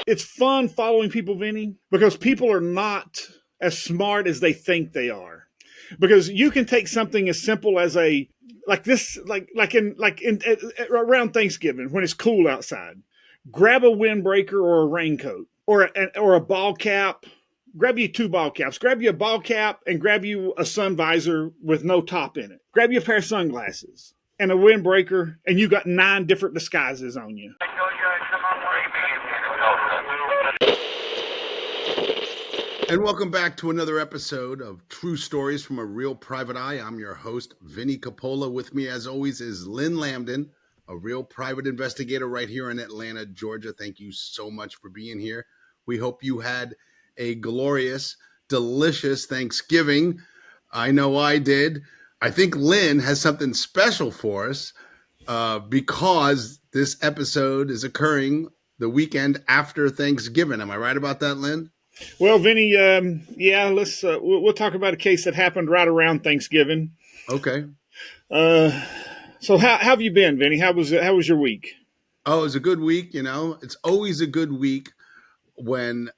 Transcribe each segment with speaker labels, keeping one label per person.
Speaker 1: It's fun following people, Vinny, because people are not as smart as they think they are. Because you can take something as simple as a like this, around Thanksgiving when it's cool outside. Grab a windbreaker or a raincoat or a ball cap. Grab you two ball caps. Grab you a ball cap and grab you a sun visor with no top in it. Grab you a pair of sunglasses and a windbreaker, and you got 9 different disguises on you.
Speaker 2: And welcome back to another episode of True Stories from a Real Private Eye. I'm your host, Vinnie Coppola. With me, as always, is Lynn Lambdin, a real private investigator right here in Atlanta, Georgia. Thank you so much for being here. We hope you had a glorious, delicious Thanksgiving. I know I did. I think Lynn has something special for us because this episode is occurring the weekend after Thanksgiving. Am I right about that, Lynn?
Speaker 1: Well, Vinny, let's we'll talk about a case that happened right around Thanksgiving.
Speaker 2: Okay.
Speaker 1: So how have you been, Vinny? How was your week?
Speaker 2: Oh, it was a good week. You know, it's always a good week when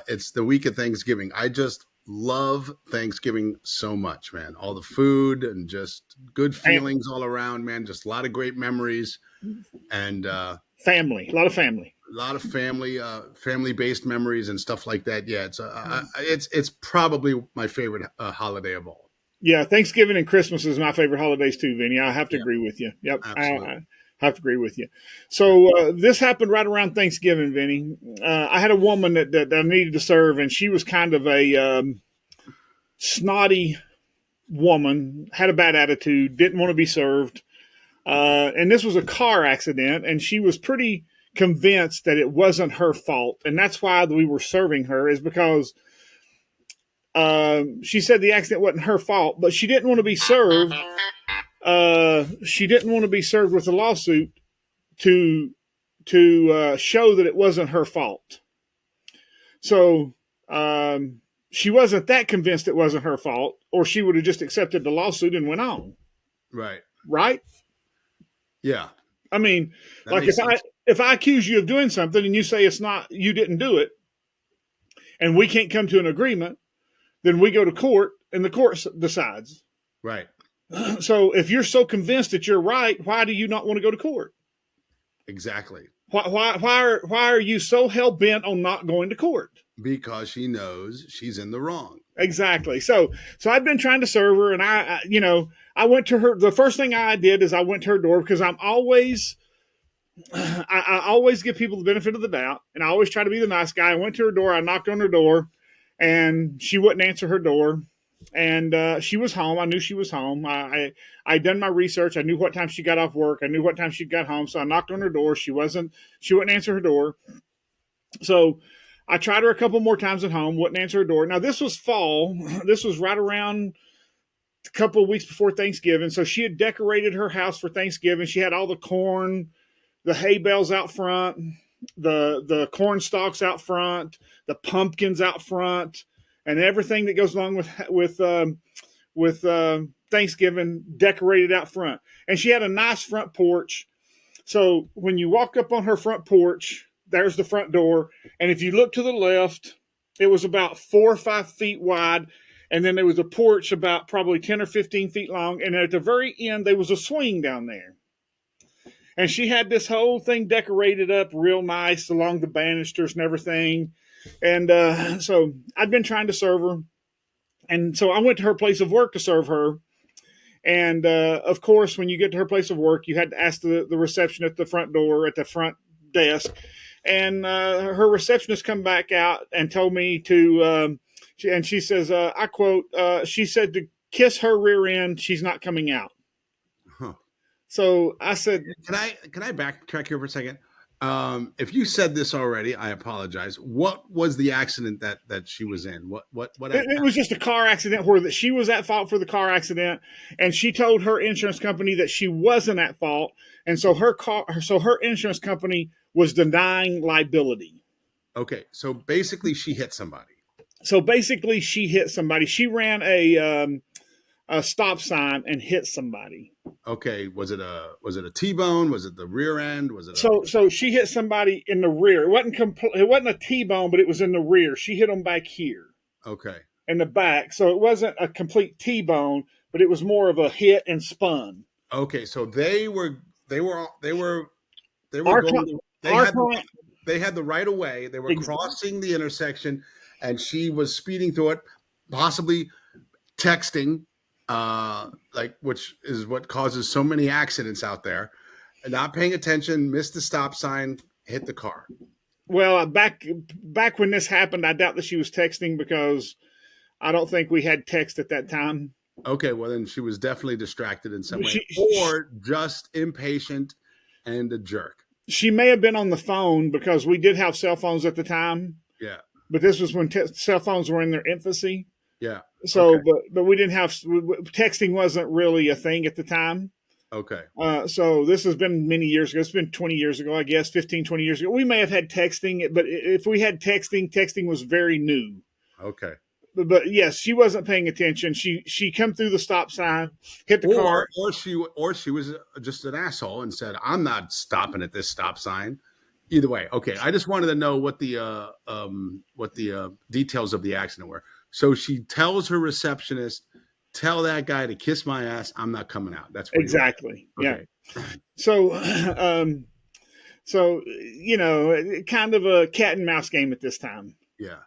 Speaker 2: it's the week of Thanksgiving. I just love Thanksgiving so much, man. All the food and just good feelings all around, man. Just a lot of great memories and
Speaker 1: family, a lot of family.
Speaker 2: A lot of family-based memories and stuff like that. Yeah, it's probably my favorite holiday of all.
Speaker 1: Yeah, Thanksgiving and Christmas is my favorite holidays too, Vinny. I have to agree with you. Yep, I have to agree with you. So this happened right around Thanksgiving, Vinny. I had a woman that I needed to serve, and she was kind of a snotty woman, had a bad attitude, didn't want to be served. And this was a car accident, and she was pretty convinced that it wasn't her fault, and that's why we were serving her, is because she said the accident wasn't her fault, but she didn't want to be served. She didn't want to be served with a lawsuit to show that it wasn't her fault. So she wasn't that convinced it wasn't her fault, or she would have just accepted the lawsuit and went on. Right?
Speaker 2: Yeah.
Speaker 1: I mean, like if I accuse you of doing something and you say it's not, you didn't do it, and we can't come to an agreement, then we go to court and the court decides.
Speaker 2: Right.
Speaker 1: So if you're so convinced that you're right, why do you not want to go to court?
Speaker 2: Exactly.
Speaker 1: Why are you so hell bent on not going to court?
Speaker 2: Because she knows she's in the wrong.
Speaker 1: Exactly. So I've been trying to serve her, and I went to her. The first thing I did is I went to her door, because I always give people the benefit of the doubt, and I always try to be the nice guy. I went to her door. I knocked on her door, and she wouldn't answer her door. And she was home. I knew she was home. I'd done my research. I knew what time she got off work. I knew what time she got home. So I knocked on her door. She wouldn't answer her door. So I tried her a couple more times at home, wouldn't answer her door. Now, this was fall. This was right around a couple of weeks before Thanksgiving. So she had decorated her house for Thanksgiving. She had all the corn, the hay bales out front, the corn stalks out front, the pumpkins out front, and everything that goes along with Thanksgiving decorated out front. And she had a nice front porch. So when you walk up on her front porch, there's the front door. And if you look to the left, it was about 4 or 5 feet wide. And then there was a porch about probably 10 or 15 feet long. And at the very end, there was a swing down there. And she had this whole thing decorated up real nice along the banisters and everything. And so I'd been trying to serve her. And so I went to her place of work to serve her. And of course, when you get to her place of work, you had to ask the reception at the front door, at the front desk. And her receptionist come back out and told me to, and she says, I quote, she said to kiss her rear end, she's not coming out.
Speaker 2: Huh.
Speaker 1: So I said,
Speaker 2: can I backtrack here for a second? If you said this already, I apologize. What was the accident that she was in? What?
Speaker 1: It was just a car accident where that she was at fault for the car accident, and she told her insurance company that she wasn't at fault, and so her insurance company was denying liability.
Speaker 2: Okay, so basically she hit somebody.
Speaker 1: She ran a stop sign and hit somebody.
Speaker 2: Okay, was it a T-bone? Was it the rear end? Was it a
Speaker 1: So she hit somebody in the rear. It wasn't a T-bone, but it was in the rear. She hit them back here
Speaker 2: okay?
Speaker 1: in the back. So it wasn't a complete T-bone, but it was more of a hit and spun.
Speaker 2: Okay, so they were
Speaker 1: Our
Speaker 2: going. They
Speaker 1: our
Speaker 2: had
Speaker 1: client
Speaker 2: they had the right of way. They were crossing the intersection, and she was speeding through it, possibly texting, which is what causes so many accidents out there. Not paying attention, missed the stop sign, hit the car.
Speaker 1: well back when this happened, I doubt that she was texting because I don't think we had text at that time.
Speaker 2: Okay, well then she was definitely distracted in some way,
Speaker 1: She
Speaker 2: or just impatient and a jerk.
Speaker 1: she may have been on the phone because we did have cell phones at the time,
Speaker 2: Yeah,
Speaker 1: but this was when cell phones were in their infancy.
Speaker 2: yeah.
Speaker 1: So,
Speaker 2: Okay,
Speaker 1: but we didn't have texting wasn't really a thing at the time.
Speaker 2: okay,
Speaker 1: So this has been many years ago. It's been 20 years ago, I guess, 15, 20 years ago. We may have had texting, but if we had texting, texting was very new.
Speaker 2: okay.
Speaker 1: But yes, she wasn't paying attention. She come through the stop sign, hit the car.
Speaker 2: Or she was just an asshole and said, "I'm not stopping at this stop sign." Either way, okay. I just wanted to know what the details of the accident were. So she tells her receptionist, "Tell that guy to kiss my ass. I'm not coming out." That's what
Speaker 1: Exactly.
Speaker 2: he wrote.
Speaker 1: Yeah.
Speaker 2: Okay.
Speaker 1: So, so kind of a cat and mouse game at this time,
Speaker 2: Yeah.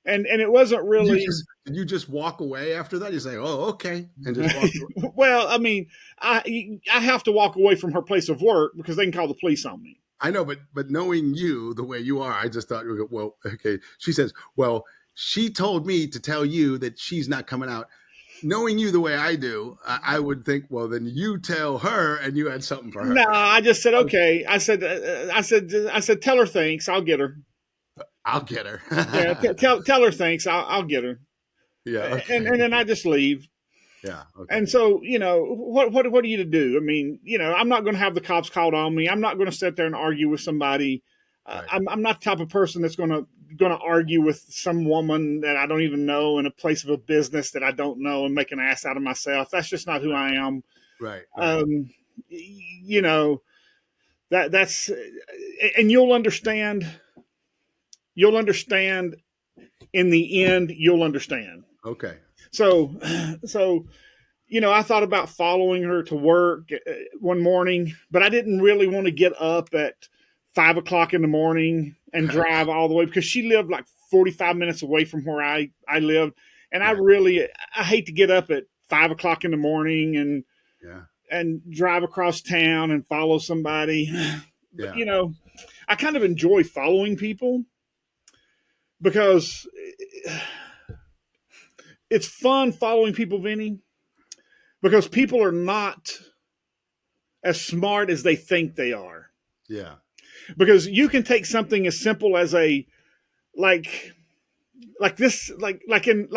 Speaker 1: and it wasn't really.
Speaker 2: Did you just walk away after that? You say, "Oh, okay," and just walk away?
Speaker 1: Well, I mean, I have to walk away from her place of work because they can call the police on me.
Speaker 2: I know, but knowing you the way you are, I just thought, well, okay. She says, "Well, she told me to tell you that she's not coming out." Knowing you the way I do, I would think, well, then you tell her, and you had something for her.
Speaker 1: No, I just said okay. I said, tell her thanks. I'll get her.
Speaker 2: I'll get her.
Speaker 1: Yeah, tell her thanks. I'll get her.
Speaker 2: Yeah. Okay.
Speaker 1: And then I just leave.
Speaker 2: Yeah. Okay.
Speaker 1: And so, what are you to do? I mean, I'm not going to have the cops called on me. I'm not going to sit there and argue with somebody.
Speaker 2: Right.
Speaker 1: I'm not the type of person that's going to argue with some woman that I don't even know in a place of a business that I don't know and make an ass out of myself. That's just not who I am.
Speaker 2: Right.
Speaker 1: That's, and you'll understand. You'll understand in the end. You'll understand.
Speaker 2: Okay.
Speaker 1: So, I thought about following her to work one morning, but I didn't really want to get up at 5 o'clock in the morning and drive all the way because she lived like 45 minutes away from where I lived. And
Speaker 2: Right.
Speaker 1: I hate to get up at 5 o'clock in the morning
Speaker 2: Yeah.
Speaker 1: and drive across town and follow somebody. But,
Speaker 2: Yeah.
Speaker 1: I kind of enjoy following people because it's fun following people, Vinny, because people are not as smart as they think they are.
Speaker 2: Yeah.
Speaker 1: Because you can take something as simple as a like this in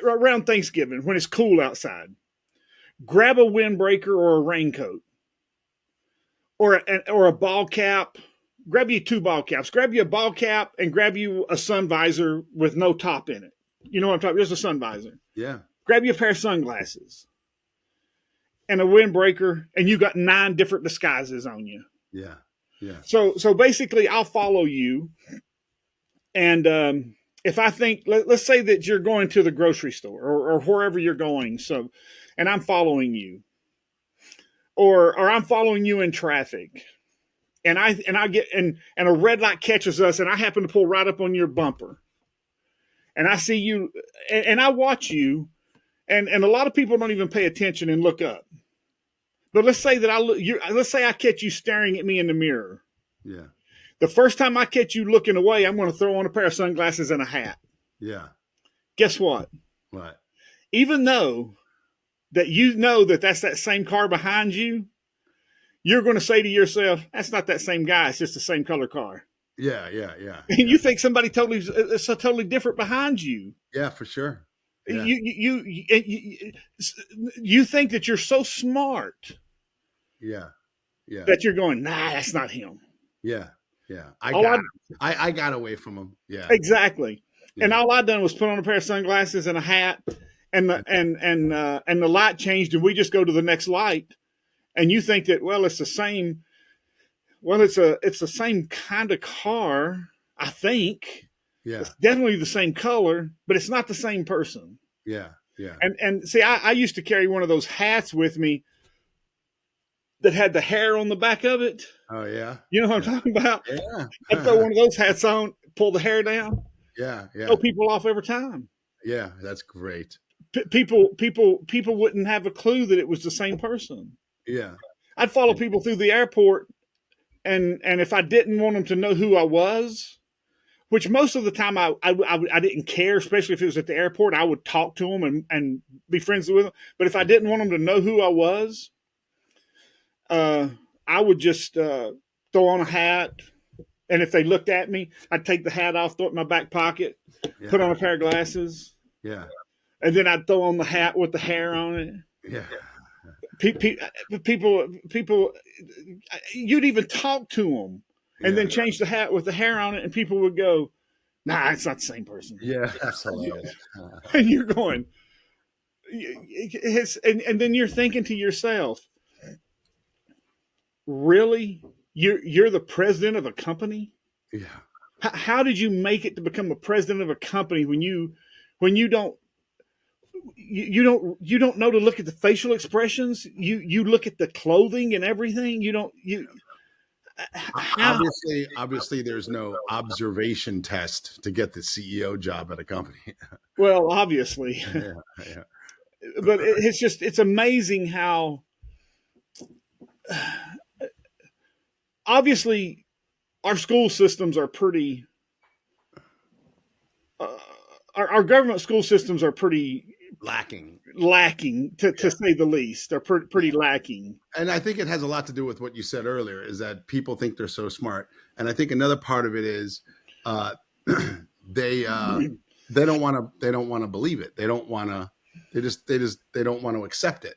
Speaker 1: around Thanksgiving when it's cool outside. Grab a windbreaker or a raincoat or a ball cap. Grab you two ball caps. Grab you a ball cap and grab you a sun visor with no top in it. You know what I'm talking about? Just a sun visor.
Speaker 2: Yeah.
Speaker 1: Grab you a pair of sunglasses and a windbreaker, and you got 9 different disguises on you.
Speaker 2: Yeah. Yeah.
Speaker 1: So basically, I'll follow you, and if I think, let's say that you're going to the grocery store or wherever you're going, and I'm following you, or I'm following you in traffic, and I get and a red light catches us, and I happen to pull right up on your bumper, and I see you, and I watch you, and a lot of people don't even pay attention and look up. But let's say that let's say I catch you staring at me in the mirror.
Speaker 2: Yeah.
Speaker 1: The first time I catch you looking away, I'm going to throw on a pair of sunglasses and a hat.
Speaker 2: Yeah.
Speaker 1: Guess what?
Speaker 2: What?
Speaker 1: Even though that that's that same car behind you, you're going to say to yourself, "That's not that same guy. It's just the same color car."
Speaker 2: Yeah. Yeah. Yeah.
Speaker 1: And you think somebody is so totally different behind you.
Speaker 2: Yeah. For sure. Yeah.
Speaker 1: You think that you're so smart.
Speaker 2: Yeah. Yeah.
Speaker 1: That you're going, nah, that's not him.
Speaker 2: Yeah. Yeah. I got away from him. Yeah.
Speaker 1: Exactly.
Speaker 2: Yeah.
Speaker 1: And all I done was put on a pair of sunglasses and a hat and the light changed, and we just go to the next light, and you think that, well, it's the same. Well, it's the same kind of car, I think.
Speaker 2: Yeah.
Speaker 1: It's definitely the same color, but it's not the same person.
Speaker 2: Yeah. Yeah.
Speaker 1: And see, I used to carry one of those hats with me that had the hair on the back of it.
Speaker 2: Oh yeah.
Speaker 1: You know what I'm talking about?
Speaker 2: Yeah.
Speaker 1: I'd throw one of those hats on, pull the hair down,
Speaker 2: Yeah. Yeah.
Speaker 1: throw people off every time.
Speaker 2: Yeah. That's great.
Speaker 1: People wouldn't have a clue that it was the same person.
Speaker 2: Yeah.
Speaker 1: I'd follow people through the airport, and if I didn't want them to know who I was, which most of the time I didn't care, especially if it was at the airport, I would talk to them and be friends with them. But if I didn't want them to know who I was, I would just throw on a hat. And if they looked at me, I'd take the hat off, throw it in my back pocket,
Speaker 2: Yeah.
Speaker 1: put on a pair of glasses,
Speaker 2: Yeah.
Speaker 1: and then I'd throw on the hat with the hair on it.
Speaker 2: Yeah.
Speaker 1: People, you'd even talk to them and then change the hat with the hair on it, and people would go, "Nah, it's not the same person."
Speaker 2: Yeah. That's hilarious.
Speaker 1: And you're going, and then you're thinking to yourself, really? You're the president of a company?
Speaker 2: Yeah.
Speaker 1: How did you make it to become a president of a company when you don't know to look at the facial expressions? You look at the clothing and everything.
Speaker 2: Obviously there's no observation test to get the CEO job at a company.
Speaker 1: Well, obviously.
Speaker 2: Yeah. Yeah.
Speaker 1: But it's amazing how obviously our school systems are pretty our government school systems are pretty
Speaker 2: Lacking,
Speaker 1: to say the least. They're pretty lacking.
Speaker 2: and I think it has a lot to do with what you said earlier, is that people think they're so smart, and I think another part of it is they don't want to believe it. They don't want to. They don't want to accept it.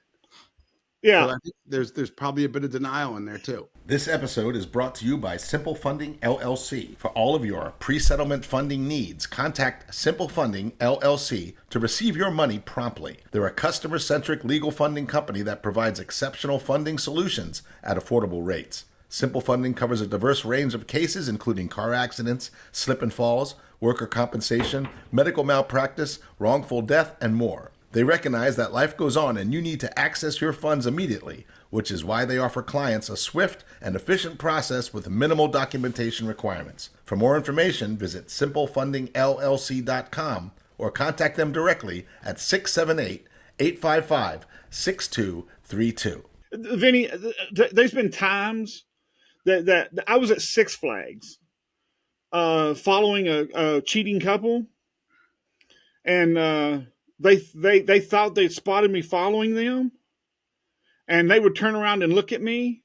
Speaker 1: Yeah.
Speaker 2: So I think there's probably a bit of denial in there too. This episode is brought to you by Simple Funding LLC. For all of your pre-settlement funding needs, contact Simple Funding LLC to receive your money promptly. They're a customer-centric legal funding company that provides exceptional funding solutions at affordable rates. Simple Funding covers a diverse range of cases, including car accidents, slip and falls, worker compensation, medical malpractice, wrongful death, and more. They recognize that life goes on and you need to access your funds immediately, which is why they offer clients a swift and efficient process with minimal documentation requirements. For more information, visit simplefundingllc.com or contact them directly at 678-855-6232.
Speaker 1: Vinny, there's been times that I was at Six Flags following a cheating couple, and they thought they'd spotted me following them, and they would turn around and look at me,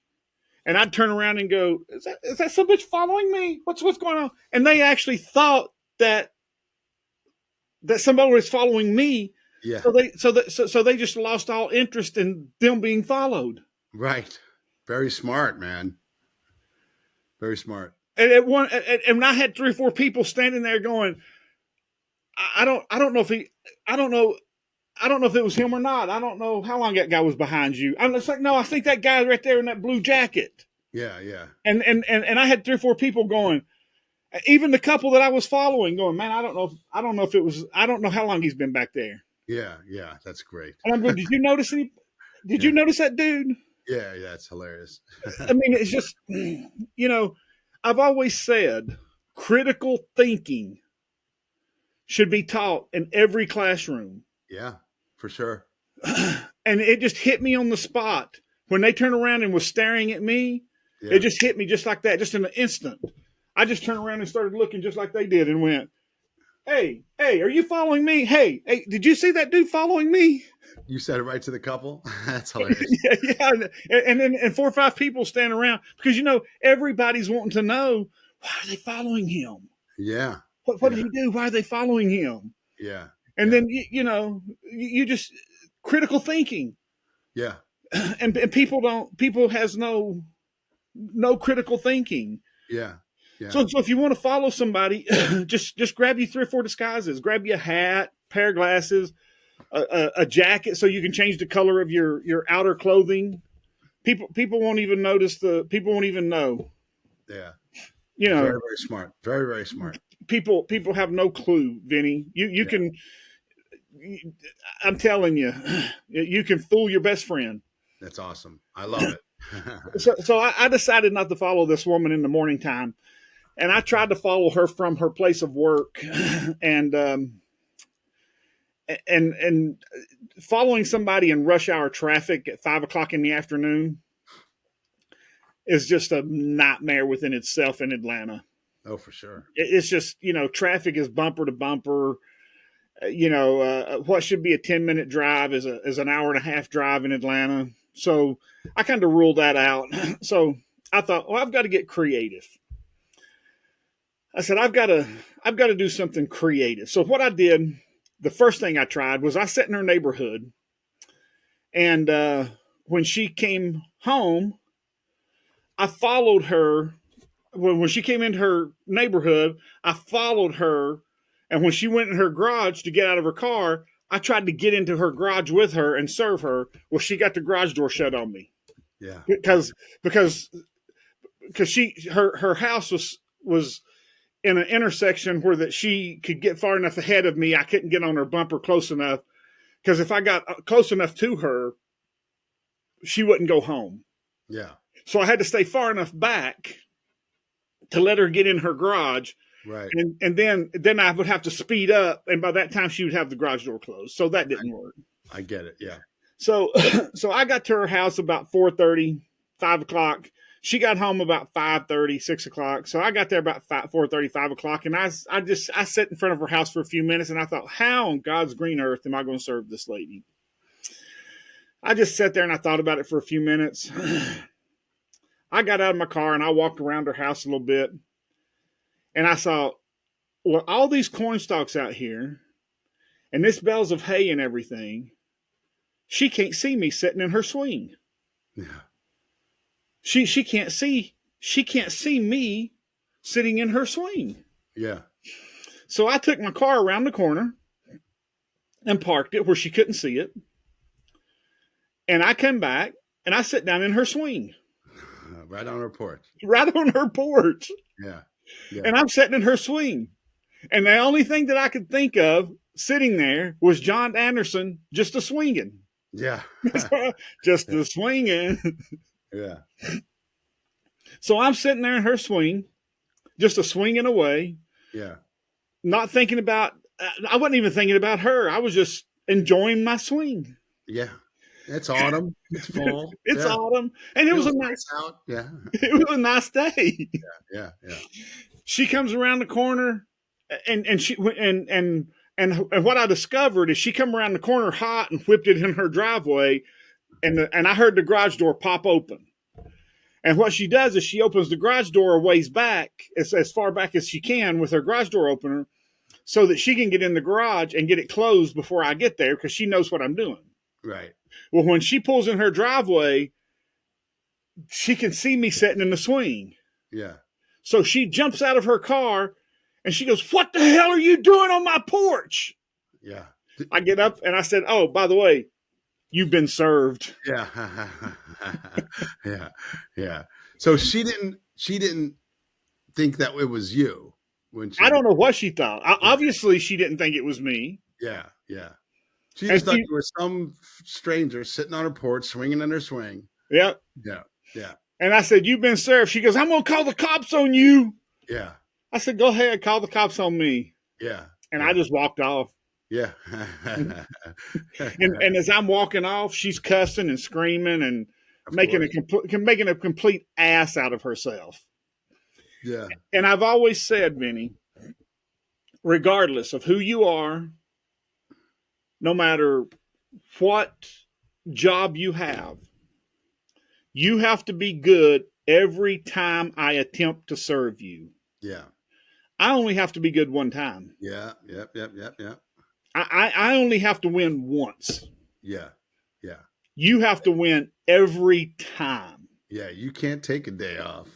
Speaker 1: and I'd turn around and go, is that some bitch following me? What's going on? And they actually thought that somebody was following me.
Speaker 2: Yeah.
Speaker 1: So they just lost all interest in them being followed.
Speaker 2: Right. Very smart, man. Very smart.
Speaker 1: And and I had 3 or 4 people standing there going, I don't know if it was him or not. I don't know how long that guy was behind you. I'm just like, no, I think that guy right there in that blue jacket.
Speaker 2: Yeah, yeah.
Speaker 1: And I had 3 or 4 people going, even the couple that I was following, going, man, I don't know how long he's been back there.
Speaker 2: Yeah, yeah, that's great.
Speaker 1: And I'm going, did you notice you notice that dude?
Speaker 2: Yeah, yeah, it's hilarious.
Speaker 1: I mean, it's just, I've always said critical thinking should be taught in every classroom.
Speaker 2: Yeah, for sure.
Speaker 1: And it just hit me on the spot when they turned around and was staring at me. Yeah. It just hit me just like that, just in an instant. I just turned around and started looking just like they did and went, hey, are you following me? Hey, did you see that dude following me?
Speaker 2: You said it right to the couple? That's hilarious.
Speaker 1: Yeah. And then 4 or 5 people standing around because, everybody's wanting to know, why are they following him?
Speaker 2: Yeah.
Speaker 1: What did he do? Why are they following him?
Speaker 2: Yeah.
Speaker 1: And then, you just critical thinking.
Speaker 2: Yeah.
Speaker 1: And people has no critical thinking.
Speaker 2: Yeah. Yeah.
Speaker 1: So if you want to follow somebody, just grab you 3 or 4 disguises. Grab you a hat, pair of glasses, a jacket so you can change the color of your outer clothing. People won't even notice people won't even know.
Speaker 2: Yeah.
Speaker 1: You know,
Speaker 2: Very, very smart. Very, very smart.
Speaker 1: People have no clue, Vinny. You can, I'm telling you, you can fool your best friend.
Speaker 2: That's awesome. I love it.
Speaker 1: So I decided not to follow this woman in the morning time, and I tried to follow her from her place of work, and following somebody in rush hour traffic at 5 o'clock in the afternoon is just a nightmare within itself in Atlanta.
Speaker 2: Oh, for sure.
Speaker 1: It's just, traffic is bumper to bumper. What should be a 10-minute drive is an hour and a half drive in Atlanta. So I kind of ruled that out. So I thought, well, I've got to get creative. I said, I've got to do something creative. So what I did, the first thing I tried was I sat in her neighborhood, and when she came home, I followed her. When she came into her neighborhood, I followed her. And when she went in her garage to get out of her car, I tried to get into her garage with her and serve her. Well, she got the garage door shut on me.
Speaker 2: Yeah.
Speaker 1: Because her house was in an intersection where that she could get far enough ahead of me. I couldn't get on her bumper close enough, because if I got close enough to her, she wouldn't go home.
Speaker 2: Yeah.
Speaker 1: So I had to stay far enough back to let her get in her garage.
Speaker 2: Right.
Speaker 1: And then I would have to speed up, and by that time she would have the garage door closed. So that didn't work.
Speaker 2: I get it. Yeah.
Speaker 1: So I got to her house about 4:30, 5 o'clock. She got home about 5:30, 6 o'clock. So I got there about 4:30, 5 o'clock, and I sat in front of her house for a few minutes, and I thought, how on God's green earth am I going to serve this lady? I just sat there and I thought about it for a few minutes. I got out of my car and I walked around her house a little bit. And I saw, well, all these corn stalks out here and this bales of hay and everything, she can't see me sitting in her swing.
Speaker 2: Yeah.
Speaker 1: She can't see me sitting in her swing.
Speaker 2: Yeah.
Speaker 1: So I took my car around the corner and parked it where she couldn't see it. And I come back and I sit down in her swing.
Speaker 2: Right on her porch.
Speaker 1: Right on her porch.
Speaker 2: Yeah. Yeah.
Speaker 1: And I'm sitting in her swing. And the only thing that I could think of sitting there was John Anderson, just a swinging.
Speaker 2: Yeah.
Speaker 1: Just a swinging.
Speaker 2: Yeah.
Speaker 1: So I'm sitting there in her swing, just a swinging away.
Speaker 2: Yeah.
Speaker 1: Not thinking about, I wasn't even thinking about her. I was just enjoying my swing.
Speaker 2: Yeah. It's autumn. It's fall.
Speaker 1: It's autumn. And it was a nice
Speaker 2: out. Yeah.
Speaker 1: It was a nice day.
Speaker 2: Yeah.
Speaker 1: She comes around the corner and what I discovered is she come around the corner hot and whipped it in her driveway, and I heard the garage door pop open. And what she does is she opens the garage door a ways back, as far back as she can with her garage door opener, so that she can get in the garage and get it closed before I get there, because she knows what I'm doing.
Speaker 2: Right.
Speaker 1: Well, when she pulls in her driveway, she can see me sitting in the swing.
Speaker 2: Yeah.
Speaker 1: So she jumps out of her car and she goes, "What the hell are you doing on my porch?"
Speaker 2: Yeah.
Speaker 1: I get up and I said, "Oh, by the way, you've been served."
Speaker 2: Yeah. Yeah. So she didn't think that it was you when she.
Speaker 1: I don't know what she thought. Obviously, she didn't think it was me.
Speaker 2: Yeah. She just thought you were some stranger sitting on her porch, swinging in her swing.
Speaker 1: Yep.
Speaker 2: Yeah.
Speaker 1: And I said, "You've been served." She goes, "I'm going to call the cops on you."
Speaker 2: Yeah.
Speaker 1: I said, "Go ahead, call the cops on me."
Speaker 2: Yeah.
Speaker 1: And I just walked off.
Speaker 2: Yeah.
Speaker 1: and as I'm walking off, she's cussing and screaming and making a complete ass out of herself.
Speaker 2: Yeah.
Speaker 1: And I've always said, Vinny, regardless of who you are, no matter what job you have to be good every time I attempt to serve you.
Speaker 2: Yeah.
Speaker 1: I only have to be good one time.
Speaker 2: Yeah. Yep.
Speaker 1: I only have to win once.
Speaker 2: Yeah.
Speaker 1: You have to win every time.
Speaker 2: Yeah. You can't take a day off.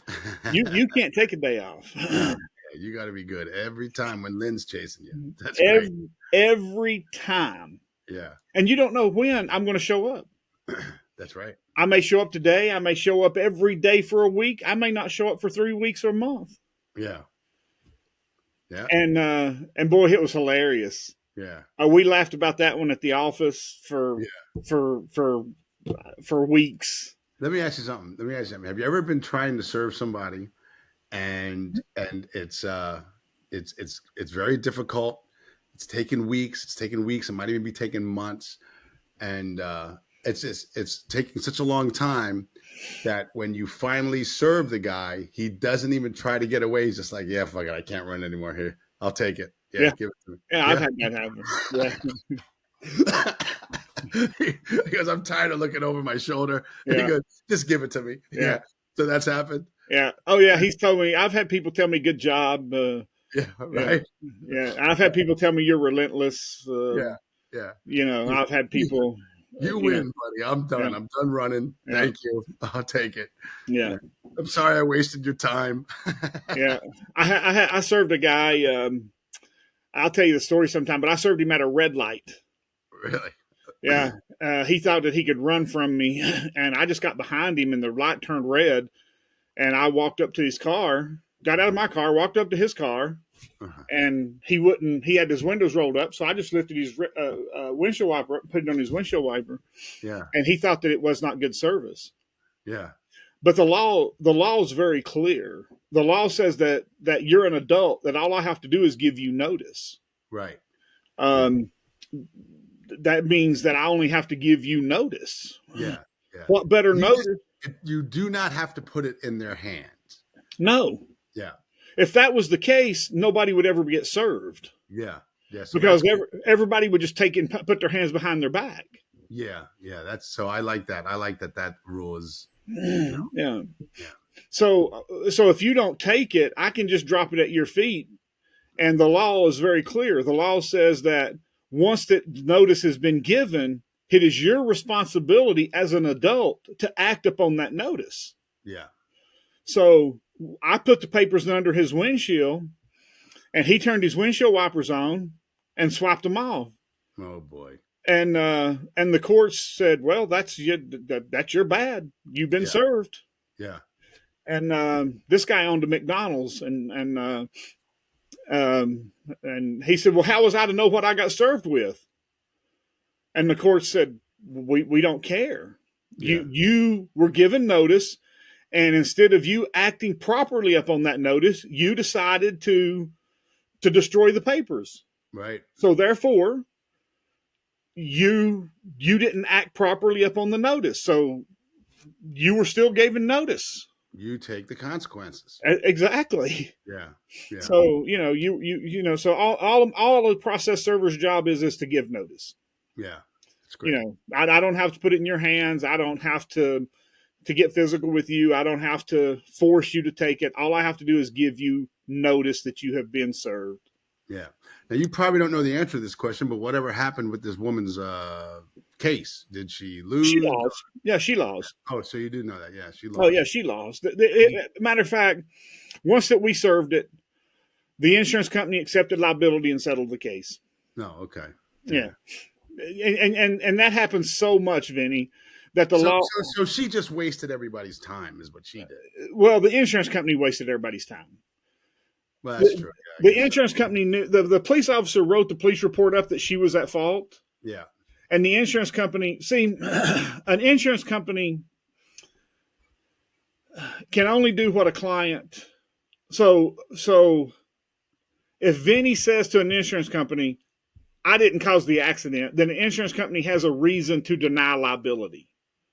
Speaker 1: You can't take a day off.
Speaker 2: Yeah, you got to be good every time when Lynn's chasing you. That's
Speaker 1: every time.
Speaker 2: Yeah.
Speaker 1: And you don't know when I'm going to show up.
Speaker 2: That's right.
Speaker 1: I may show up today. I may show up every day for a week. I may not show up for 3 weeks or a month.
Speaker 2: Yeah. Yeah.
Speaker 1: And boy, it was hilarious.
Speaker 2: Yeah.
Speaker 1: We laughed about that one at the office for weeks.
Speaker 2: Let me ask you something. Have you ever been trying to serve somebody and it's very difficult. It's taken weeks. It might even be taking months. And it's taking such a long time that when you finally serve the guy, he doesn't even try to get away. He's just like, yeah, fuck it, I can't run anymore here. I'll take it. Yeah. Give it to me.
Speaker 1: Yeah, I've had that happen. Yeah.
Speaker 2: Because I'm tired of looking over my shoulder.
Speaker 1: Yeah.
Speaker 2: He goes, just give it to me. Yeah. So that's happened.
Speaker 1: Yeah. Oh yeah. He's told me. I've had people tell me good job.
Speaker 2: Yeah. Right.
Speaker 1: Yeah. I've had people tell me you're relentless.
Speaker 2: Yeah.
Speaker 1: You know, I've had people.
Speaker 2: You win, buddy. I'm done. Yeah. I'm done running. Yeah. Thank you. I'll take it.
Speaker 1: Yeah.
Speaker 2: I'm sorry I wasted your time.
Speaker 1: Yeah. I served a guy. I'll tell you the story sometime, but I served him at a red light.
Speaker 2: Really?
Speaker 1: Yeah. He thought that he could run from me, and I just got behind him, and the light turned red, and I walked up to his car, got out of my car, walked up to his car, and he had his windows rolled up, so I just lifted his windshield wiper up and put it on his windshield wiper.
Speaker 2: Yeah.
Speaker 1: And he thought that it was not good service.
Speaker 2: Yeah.
Speaker 1: But the law is very clear. The law says that you're an adult, that all I have to do is give you notice.
Speaker 2: Right.
Speaker 1: That means that I only have to give you notice.
Speaker 2: Yeah.
Speaker 1: What better notice?
Speaker 2: You do not have to put it in their hands.
Speaker 1: No.
Speaker 2: Yeah.
Speaker 1: If that was the case, nobody would ever get served.
Speaker 2: Yeah. Yeah.
Speaker 1: So because everybody would just take it and put their hands behind their back.
Speaker 2: Yeah. Yeah. I like that. I like that rule is.
Speaker 1: Yeah. So if you don't take it, I can just drop it at your feet. And the law is very clear. The law says that once that notice has been given, it is your responsibility as an adult to act upon that notice.
Speaker 2: Yeah.
Speaker 1: So I put the papers under his windshield, and he turned his windshield wipers on and swiped them off.
Speaker 2: Oh boy.
Speaker 1: And the courts said, well, that's your bad. You've been served.
Speaker 2: Yeah.
Speaker 1: And this guy owned a McDonald's, and he said, well, how was I to know what I got served with? And the court said, we don't care. Yeah. You were given notice, and instead of you acting properly upon that notice, you decided to destroy the papers.
Speaker 2: Right.
Speaker 1: So therefore, you didn't act properly upon the notice. So you were still given notice.
Speaker 2: You take the consequences.
Speaker 1: Exactly.
Speaker 2: Yeah.
Speaker 1: So, so all a process server's job is to give notice.
Speaker 2: Yeah. That's great.
Speaker 1: I don't have to put it in your hands. I don't have to get physical with you. I don't have to force you to take it. All I have to do is give you notice that you have been served.
Speaker 2: Yeah. Now, you probably don't know the answer to this question, but whatever happened with this woman's case? Did she lose?
Speaker 1: She lost. Yeah, she lost.
Speaker 2: Oh, so you do know that. Yeah, she lost.
Speaker 1: Oh, yeah, she lost. Matter of fact, once that we served it, the insurance company accepted liability and settled the case.
Speaker 2: No, okay.
Speaker 1: Yeah. And that happens so much, Vinnie, that the law...
Speaker 2: So she just wasted everybody's time is what she did.
Speaker 1: Well, the insurance company wasted everybody's time.
Speaker 2: Well, that's true.
Speaker 1: Yeah, the insurance company knew... The police officer wrote the police report up that she was at fault.
Speaker 2: Yeah.
Speaker 1: And the insurance company... See, an insurance company can only do what a client... So if Vinnie says to an insurance company, I didn't cause the accident, then the insurance company has a reason to deny liability.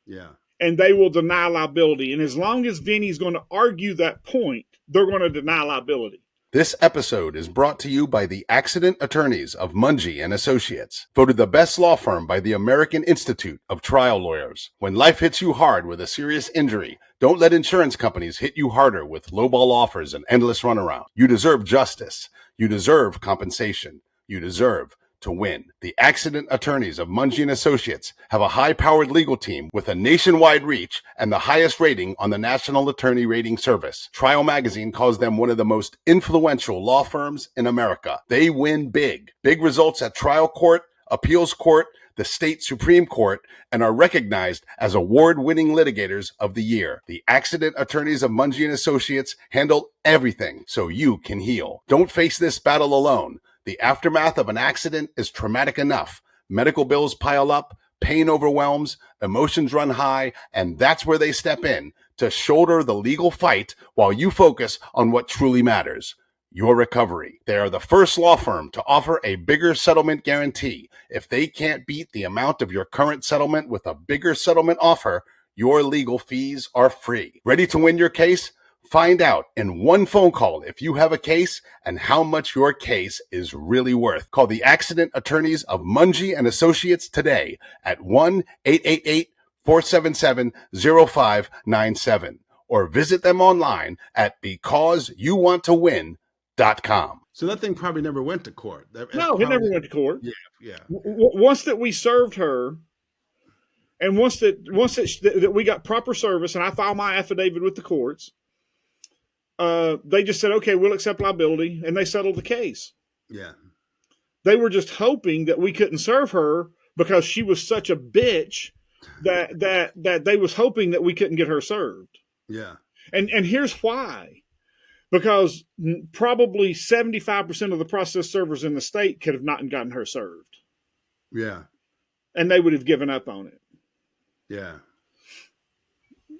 Speaker 2: Yeah.
Speaker 1: And they will deny liability. And as long as Vinnie's going to argue that point, they're going to deny liability.
Speaker 3: This episode is brought to you by the Accident Attorneys of Monge and Associates, voted the best law firm by the American Institute of Trial Lawyers. When life hits you hard with a serious injury, don't let insurance companies hit you harder with lowball offers and endless runaround. You deserve justice. You deserve compensation. You deserve to win. The Accident Attorneys of Monge and Associates have a high-powered legal team with a nationwide reach and the highest rating on the National Attorney Rating Service. Trial Magazine calls them one of the most influential law firms in America. They win big. Big results at trial court, appeals court, the state Supreme Court, and are recognized as award-winning litigators of the year. The accident attorneys of Monge and Associates handle everything so you can heal. Don't face this battle alone. The aftermath of an accident is traumatic enough. Medical bills pile up, pain overwhelms, emotions run high, and that's where they step in to shoulder the legal fight while you focus on what truly matters: your recovery. They are the first law firm to offer a bigger settlement guarantee. If they can't beat the amount of your current settlement with a bigger settlement offer, your legal fees are free. Ready to win your case? Find out in one phone call if you have a case and how much your case is really worth. Call the accident attorneys of Monge and Associates today at 1-888-477-0597 or visit them online at becauseyouwanttowin.com.
Speaker 2: So that thing probably never went to court.
Speaker 1: No, it never went to court.
Speaker 2: Yeah.
Speaker 1: Once that we served her, and once that we got proper service, and I filed my affidavit with the courts, they just said, okay, we'll accept liability, and they settled the case.
Speaker 2: Yeah.
Speaker 1: They were just hoping that we couldn't serve her because she was such a bitch that they was hoping that we couldn't get her served.
Speaker 2: Yeah.
Speaker 1: And here's why. Because probably 75% of the process servers in the state could have not gotten her served.
Speaker 2: Yeah.
Speaker 1: And they would have given up on it.
Speaker 2: Yeah.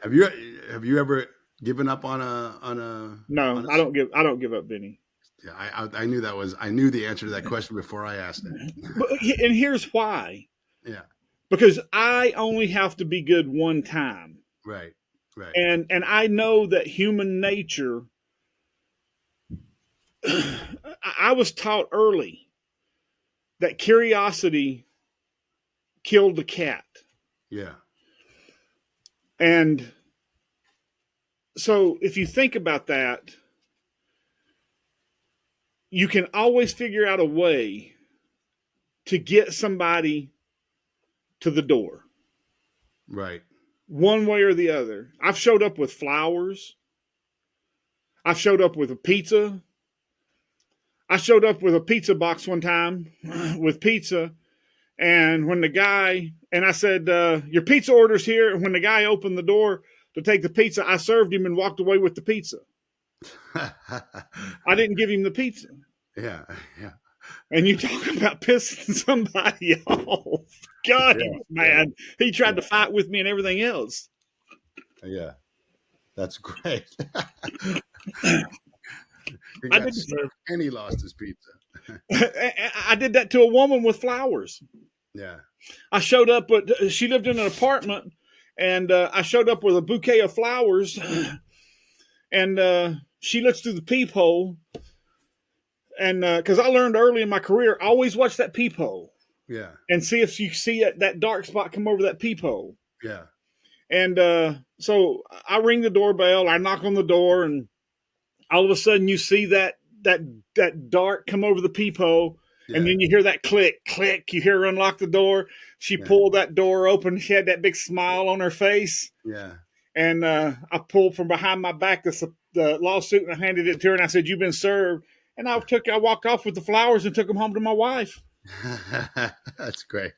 Speaker 2: Have you ever given up on a
Speaker 1: No, I don't give up, Vinnie.
Speaker 2: Yeah, I knew I knew the answer to that question before I asked it.
Speaker 1: And here's why.
Speaker 2: Yeah.
Speaker 1: Because I only have to be good one time.
Speaker 2: Right.
Speaker 1: And I know that human nature, I was taught early that curiosity killed the cat.
Speaker 2: Yeah.
Speaker 1: And so if you think about that, you can always figure out a way to get somebody to the door.
Speaker 2: Right.
Speaker 1: One way or the other. I've showed up with flowers. I've showed up with a pizza. I showed up with a pizza box one time with pizza. And when the guy, and I said, your pizza order's here. And when the guy opened the door to take the pizza, I served him and walked away with the pizza. I didn't give him the pizza.
Speaker 2: Yeah.
Speaker 1: And you talk about pissing somebody off. God, he was mad. He tried to fight with me and everything else.
Speaker 2: Yeah. That's great. He
Speaker 1: I
Speaker 2: got
Speaker 1: did
Speaker 2: served and he lost his pizza.
Speaker 1: I did that to a woman with flowers.
Speaker 2: Yeah.
Speaker 1: I showed up, but she lived in an apartment, and I showed up with a bouquet of flowers, and she looks through the peephole, and because I learned early in my career, always watch that peephole.
Speaker 2: Yeah.
Speaker 1: And see if you see that dark spot come over that peephole.
Speaker 2: Yeah.
Speaker 1: And so I ring the doorbell, I knock on the door, and all of a sudden you see that dark come over the peephole. Yeah. And then you hear that click, you hear her unlock the door. She pulled that door open. She had that big smile on her face.
Speaker 2: Yeah.
Speaker 1: And I pulled from behind my back the lawsuit and I handed it to her and I said, "You've been served." And I walked off with the flowers and took them home to my wife.
Speaker 2: That's great.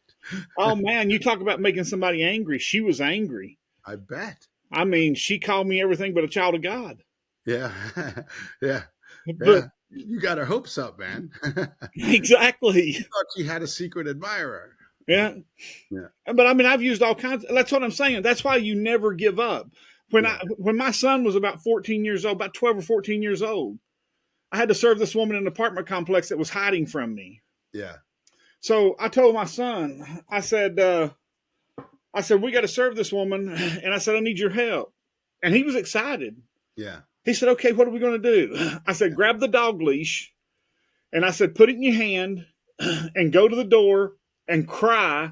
Speaker 1: Oh man, you talk about making somebody angry. She was angry.
Speaker 2: I bet.
Speaker 1: I mean, she called me everything but a child of God.
Speaker 2: Yeah. Yeah.
Speaker 1: But
Speaker 2: you got her hopes up, man.
Speaker 1: Exactly.
Speaker 2: You thought she had a secret admirer.
Speaker 1: Yeah. But I mean, I've used all kinds. That's what I'm saying. That's why you never give up. When my son was about 14 years old, about 12 or 14 years old, I had to serve this woman in an apartment complex that was hiding from me.
Speaker 2: Yeah.
Speaker 1: So I told my son, I said, we got to serve this woman. And I said, I need your help. And he was excited.
Speaker 2: Yeah.
Speaker 1: He said, okay, what are we going to do? I said, grab the dog leash. And I said, put it in your hand and go to the door and cry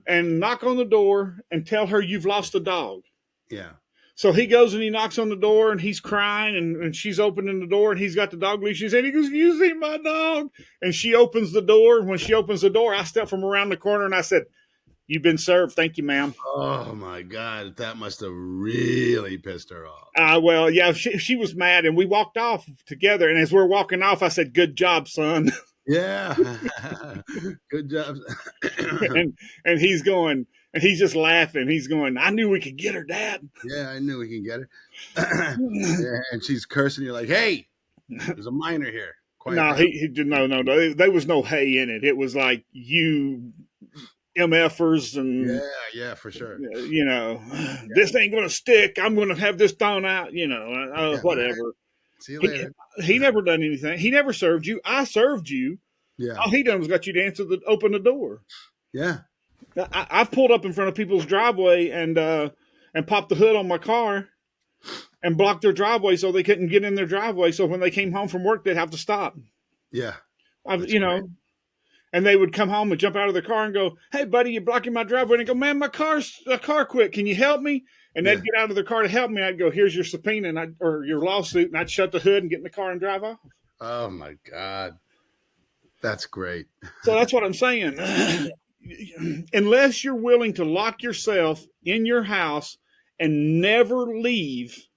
Speaker 1: and knock on the door and tell her you've lost a dog.
Speaker 2: Yeah.
Speaker 1: So he goes and he knocks on the door and he's crying and she's opening the door and he's got the dog leash. And he goes, "You see my dog?" And she opens the door. And when she opens the door, I step from around the corner and I said, "You've been served. Thank you, ma'am."
Speaker 2: Oh my God. That must have really pissed her off.
Speaker 1: Well, yeah, she was mad and we walked off together. And as we're walking off, I said, "Good job, son."
Speaker 2: Yeah. Good job.
Speaker 1: And he's going, and he's just laughing. He's going, I knew we could get her, Dad.
Speaker 2: Yeah, I knew we can get her. Yeah, and she's cursing. You're like, hey, there's a minor here. Quiet
Speaker 1: No,
Speaker 2: down.
Speaker 1: he did no. There was no hay in it. It was like you MFers and
Speaker 2: Yeah, for sure.
Speaker 1: this ain't gonna stick. I'm gonna have this thrown out.
Speaker 2: Yeah,
Speaker 1: Whatever.
Speaker 2: right. See you
Speaker 1: He,
Speaker 2: later.
Speaker 1: he never done anything. He never served you. I served you.
Speaker 2: Yeah,
Speaker 1: All he done was got you to open the door.
Speaker 2: yeah,
Speaker 1: I've pulled up in front of people's driveway and popped the hood on my car and blocked their driveway so they couldn't get in their driveway. So when they came home from work, they'd have to stop.
Speaker 2: yeah.
Speaker 1: Great. And they would come home and jump out of the car and go, "Hey, buddy, you're blocking my driveway." And I go, "Man, my car quit. Can you help me?" And they'd get out of the car to help me. I'd go, "Here's your subpoena or your lawsuit," and I'd shut the hood and get in the car and drive off.
Speaker 2: Oh my God, that's great.
Speaker 1: So that's what I'm saying. Unless you're willing to lock yourself in your house and never leave,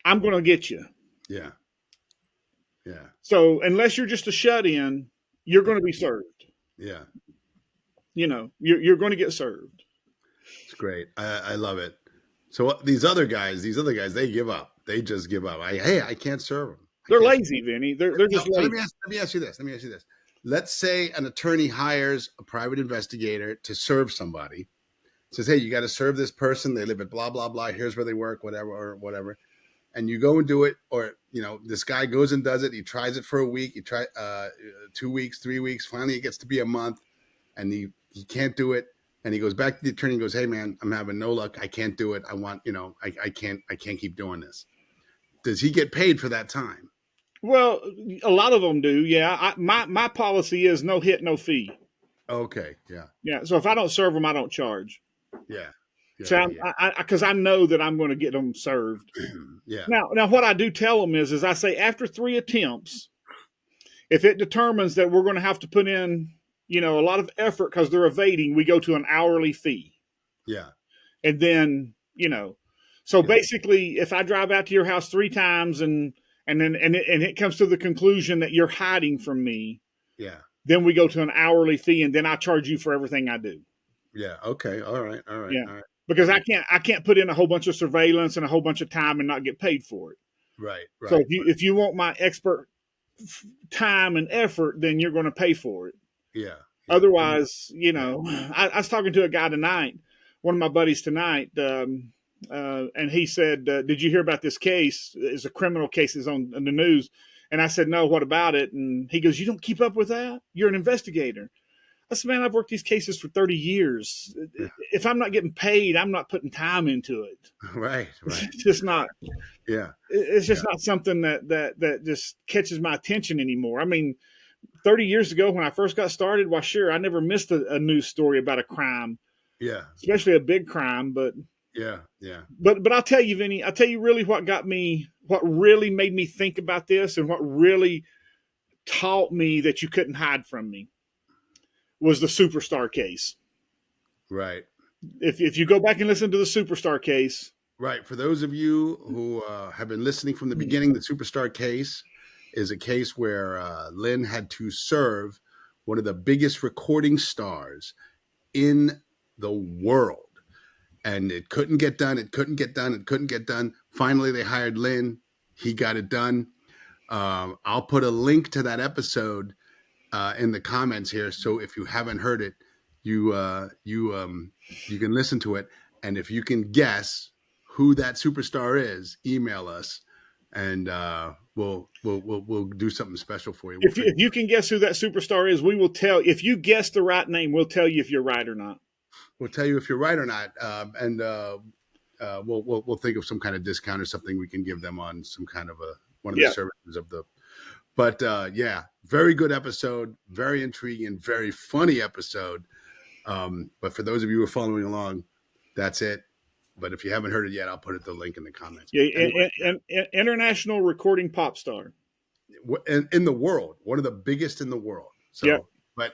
Speaker 1: I'm going to get you.
Speaker 2: Yeah, yeah.
Speaker 1: So unless you're just a shut-in, you're going to be served.
Speaker 2: Yeah,
Speaker 1: you're going to get served.
Speaker 2: it's great. I love it. So these other guys, they give up. They just give up. I can't serve them.
Speaker 1: They're lazy, Vinny. They're just lazy.
Speaker 2: Let me ask you this. Let's say an attorney hires a private investigator to serve somebody. Says, hey, you got to serve this person. They live at blah, blah, blah. Here's where they work, whatever. And you go and do it. Or, this guy goes and does it. He tries it for a week. He try 2 weeks, 3 weeks. Finally, it gets to be a month. And he can't do it. And he goes back to the attorney and goes, hey, man, I'm having no luck. I can't do it. I want, I can't keep doing this. Does he get paid for that time?
Speaker 1: Well, a lot of them do. Yeah. My policy is no hit, no fee.
Speaker 2: Okay. Yeah.
Speaker 1: Yeah. So if I don't serve them, I don't charge.
Speaker 2: Yeah.
Speaker 1: So because I know that I'm going to get them served.
Speaker 2: Yeah.
Speaker 1: Now what I do tell them is I say after 3 attempts, if it determines that we're going to have to put in, a lot of effort because they're evading, we go to an hourly fee.
Speaker 2: Yeah.
Speaker 1: And then, basically if I drive out to your house 3 times and it comes to the conclusion that you're hiding from me.
Speaker 2: Yeah.
Speaker 1: Then we go to an hourly fee and then I charge you for everything I do.
Speaker 2: Yeah. Okay. All right.
Speaker 1: Yeah.
Speaker 2: All right.
Speaker 1: Because I can't put in a whole bunch of surveillance and a whole bunch of time and not get paid for it.
Speaker 2: Right.
Speaker 1: So if you want my expert time and effort, then you're going to pay for it.
Speaker 2: Yeah.
Speaker 1: Otherwise, I was talking to a guy tonight, one of my buddies tonight, and he said, "Did you hear about this case? It's a criminal case that's on the news." And I said, "No, what about it?" And he goes, "You don't keep up with that? You're an investigator." I said, "Man, I've worked these cases for 30 years. Yeah. If I'm not getting paid, I'm not putting time into it."
Speaker 2: Right.
Speaker 1: It's just not.
Speaker 2: Yeah.
Speaker 1: It's just not something that just catches my attention anymore. I mean, 30 years ago when I first got started, well, sure, I never missed a news story about a crime.
Speaker 2: Yeah.
Speaker 1: Especially a big crime, but
Speaker 2: yeah.
Speaker 1: But I'll tell you, Vinny, I'll tell you really what really made me think about this and what really taught me that you couldn't hide from me was the Superstar case.
Speaker 2: Right.
Speaker 1: If you go back and listen to the Superstar case.
Speaker 2: Right. For those of you who have been listening from the beginning, the Superstar case is a case where Lynn had to serve one of the biggest recording stars in the world. And it couldn't get done. Finally, they hired Lynn. He got it done. I'll put a link to that episode in the comments here. So if you haven't heard it, you can listen to it. And if you can guess who that superstar is, email us, and we'll do something special for you.
Speaker 1: If you can guess who that superstar is, we will tell. If you guess the right name, we'll tell you if you're right or not.
Speaker 2: We'll tell you if you're right or not, and we'll think of some kind of discount or something we can give them on some kind of one of the services of the. But very good episode, very intriguing, very funny episode. But for those of you who are following along, that's it. But if you haven't heard it yet, I'll put the link in the comments.
Speaker 1: Yeah, anyway, an international recording pop star
Speaker 2: in the world, one of the biggest in the world. So, but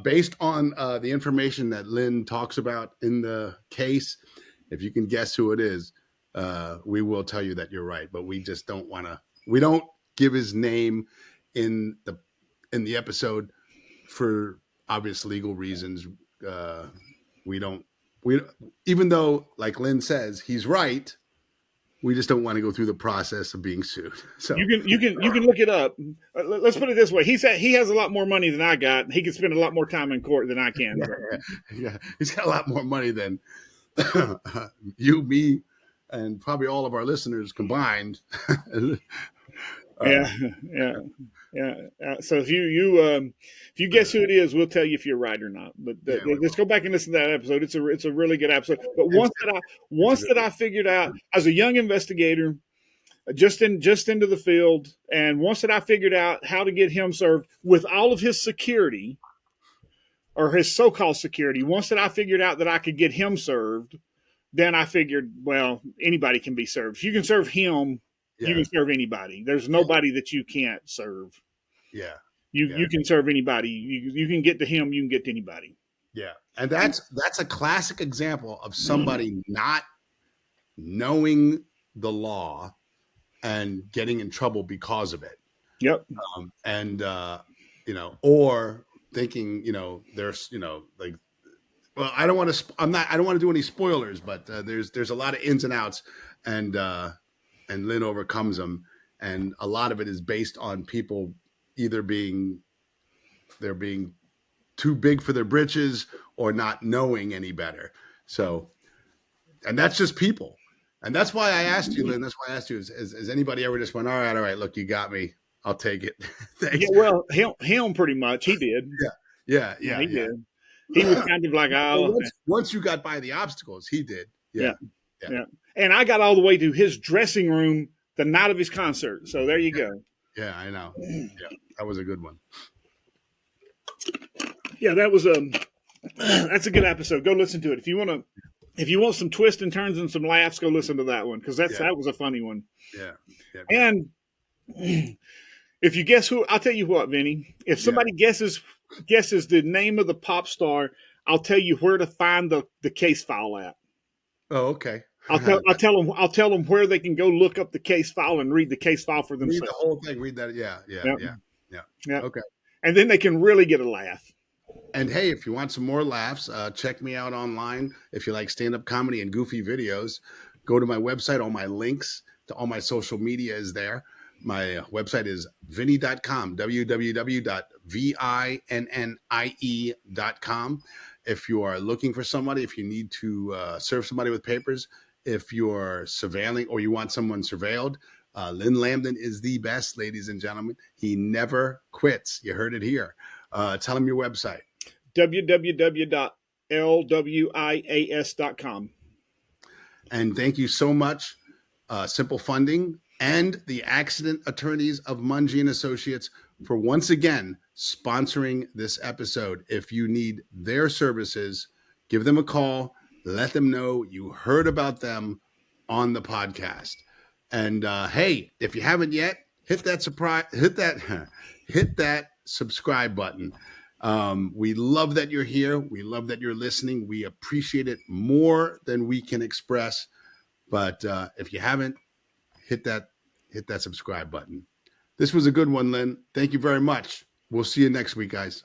Speaker 2: based on the information that Lynn talks about in the case, if you can guess who it is, we will tell you that you're right. But we just don't want to. We don't give his name in the in the episode, for obvious legal reasons, we even though, like Lynn says, he's right, we just don't want to go through the process of being sued. So
Speaker 1: you can look it up. Let's put it this way: he said he has a lot more money than I got. He can spend a lot more time in court than I can.
Speaker 2: yeah, he's got a lot more money than you, me, and probably all of our listeners combined.
Speaker 1: Yeah. So if you guess who it is, we'll tell you if you're right or not. But let's go back and listen to that episode. It's a really good episode. But once that I figured out as a young investigator, just into the field, and once that I figured out how to get him served with all of his security, or his so-called security, once that I figured out that I could get him served, then I figured, well, anybody can be served. If you can serve him, you can serve anybody. There's nobody that you can't serve.
Speaker 2: Yeah.
Speaker 1: You can serve anybody. You can get to him, you can get to anybody.
Speaker 2: Yeah. And that's a classic example of somebody not knowing the law and getting in trouble because of it.
Speaker 1: Yep.
Speaker 2: Or thinking, there's, like, well, I don't want to do any spoilers, but there's a lot of ins and outs, and Lynn overcomes them, and a lot of it is based on people either being too big for their britches or not knowing any better. So, and that's just people, and that's why I asked you, Lynn. That's why I asked you: has anybody ever just went, all right, look, you got me, I'll take it. Thanks.
Speaker 1: Yeah, well, him pretty much, he did.
Speaker 2: Yeah,
Speaker 1: he did. He was kind of like,
Speaker 2: once you got by the obstacles, he did. Yeah.
Speaker 1: And I got all the way to his dressing room the night of his concert. So there you go.
Speaker 2: Yeah, I know. Yeah, that was a good one.
Speaker 1: Yeah, that was that's a good episode. Go listen to it. If you want some twists and turns and some laughs, go listen to that one, because that was a funny one.
Speaker 2: Yeah.
Speaker 1: And if you guess who, I'll tell you what, Vinny. If somebody guesses the name of the pop star, I'll tell you where to find the case file at.
Speaker 2: Oh, okay.
Speaker 1: I'll tell them where they can go look up the case file and read the case file for themselves.
Speaker 2: Read the whole thing. Read that. Yeah. Okay.
Speaker 1: And then they can really get a laugh.
Speaker 2: And hey, if you want some more laughs, check me out online. If you like stand-up comedy and goofy videos, go to my website. All my links to all my social media is there. My website is vinnie.com, www.vinnie.com. If you are looking for somebody, if you need to serve somebody with papers, if you're surveilling or you want someone surveilled, Lynn Lambdin is the best, ladies and gentlemen. He never quits. You heard it here. Tell him your website.
Speaker 1: www.lwias.com.
Speaker 2: And thank you so much, Simple Funding and the Accident Attorneys of Monge and Associates, for once again sponsoring this episode. If you need their services, give them a call. Let them know you heard about them on the podcast. And hey, if you haven't yet, hit that subscribe button. We love that you're here. We love that you're listening. We appreciate it more than we can express. But if you haven't, hit that subscribe button. This was a good one, Lynn. Thank you very much. We'll see you next week, guys.